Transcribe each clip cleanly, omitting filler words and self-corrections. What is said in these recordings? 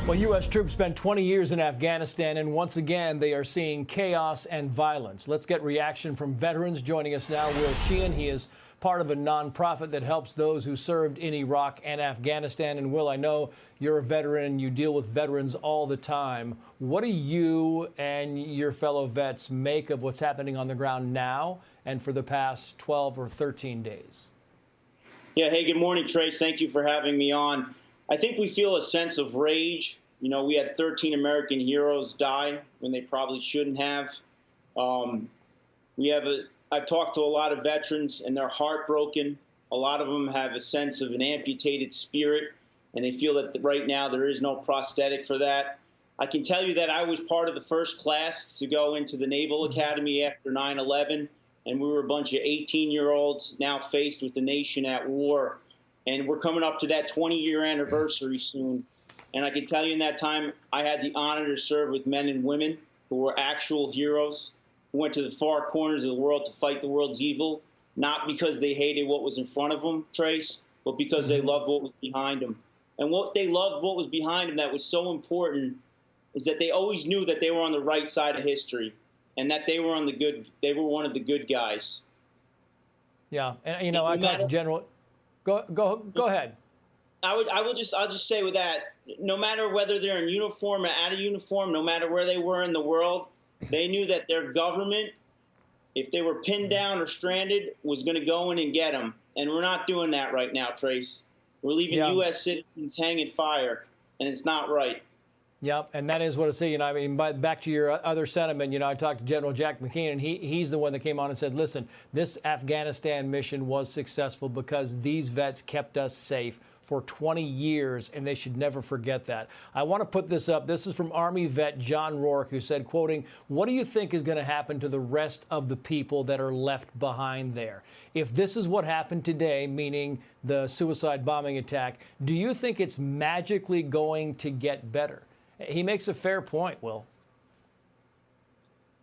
Well, U.S. troops spent 20 years in Afghanistan, and once again, they are seeing chaos and violence. Let's get reaction from veterans. Joining us now, Will Sheehan. He is part of a nonprofit that helps those who served in Iraq and Afghanistan. And Will, I know you're a veteran. You deal with veterans all the time. What do you and your fellow vets make of what's happening on the ground now and for the past 12 or 13 days? Yeah, hey, good morning, Trace. Thank you for having me on. I think we feel a sense of rage. You know, we had 13 American heroes die when they probably shouldn't have. I've talked to a lot of veterans, and they're heartbroken. A lot of them have a sense of an amputated spirit, and they feel that right now there is no prosthetic for that. I can tell you that I was part of the first class to go into the Naval Academy after 9/11, and we were a bunch of 18-year-olds now faced with the nation at war. And we're coming up to that 20-year anniversary soon. And I can tell you in that time, I had the honor to serve with men and women who were actual heroes, who went to the far corners of the world to fight the world's evil, not because they hated what was in front of them, Trace, but because they loved what was behind them. And what they loved, what was behind them that was so important, is that they always knew that they were on the right side of history and that they were one of the good guys. Yeah, and you know, I talked to General. Go ahead. I'll just say with that, no matter whether they're in uniform or out of uniform, no matter where they were in the world, they knew that their government, if they were pinned down or stranded, was going to go in and get them. And we're not doing that right now, Trace. We're leaving U.S. citizens hanging fire, and it's not right. Yep, and that is what it's saying. You know, I mean, back to your other sentiment, you know, I talked to General Jack McKean, and he's the one that came on and said, listen, this Afghanistan mission was successful because these vets kept us safe for 20 years, and they should never forget that. I want to put this up. This is from Army vet John Rourke, who said, quoting, what do you think is going to happen to the rest of the people that are left behind there? If this is what happened today, meaning the suicide bombing attack, do you think it's magically going to get better? He makes a fair point, Will.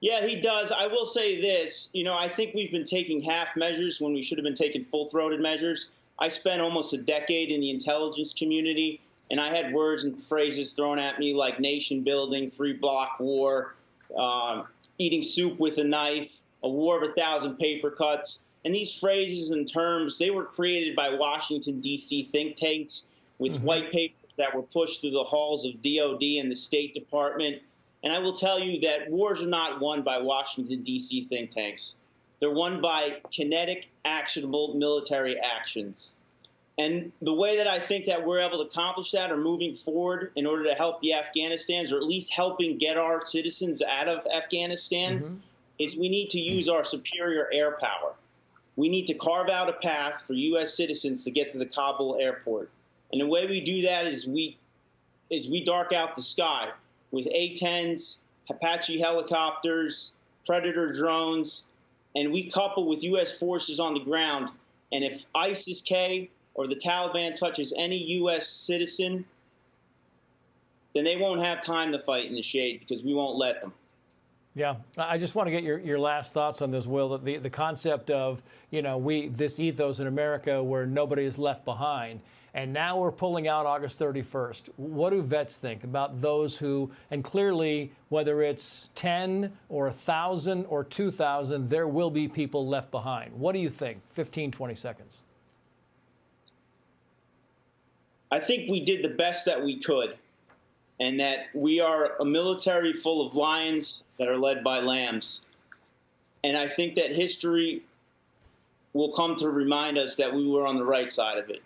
Yeah, he does. I will say this. You know, I think we've been taking half measures when we should have been taking full-throated measures. I spent almost a decade in the intelligence community, and I had words and phrases thrown at me like nation building, 3-block war, eating soup with a knife, a war of 1,000 paper cuts. And these phrases and terms, they were created by Washington, D.C. think tanks with white papers that were pushed through the halls of DOD and the State Department. And I will tell you that wars are not won by Washington, D.C. think tanks. They're won by kinetic, actionable military actions. And the way that I think that we're able to accomplish that or moving forward in order to help the Afghanistans, or at least helping get our citizens out of Afghanistan, is we need to use our superior air power. We need to carve out a path for U.S. citizens to get to the Kabul airport. And the way we do that is we dark out the sky with A-10s, Apache helicopters, Predator drones, and we couple with U.S. forces on the ground. And if ISIS-K or the Taliban touches any U.S. citizen, then they won't have time to fight in the shade because we won't let them. Yeah, I just want to get your last thoughts on this, Will. The concept of, you know, this ethos in America where nobody is left behind, and now we're pulling out August 31st. What do vets think about those who, and clearly, whether it's 10 or 1,000 or 2,000, there will be people left behind. What do you think? 15, 20 seconds. I think we did the best that we could, and that we are a military full of lions that are led by lambs. And I think that history will come to remind us that we were on the right side of it.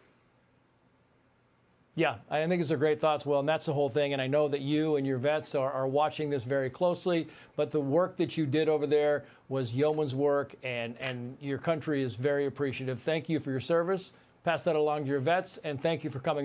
Yeah, I think it's a great thoughts, Will, and that's the whole thing. And I know that you and your vets are watching this very closely, but the work that you did over there was yeoman's work, and your country is very appreciative. Thank you for your service. Pass that along to your vets, and thank you for coming on.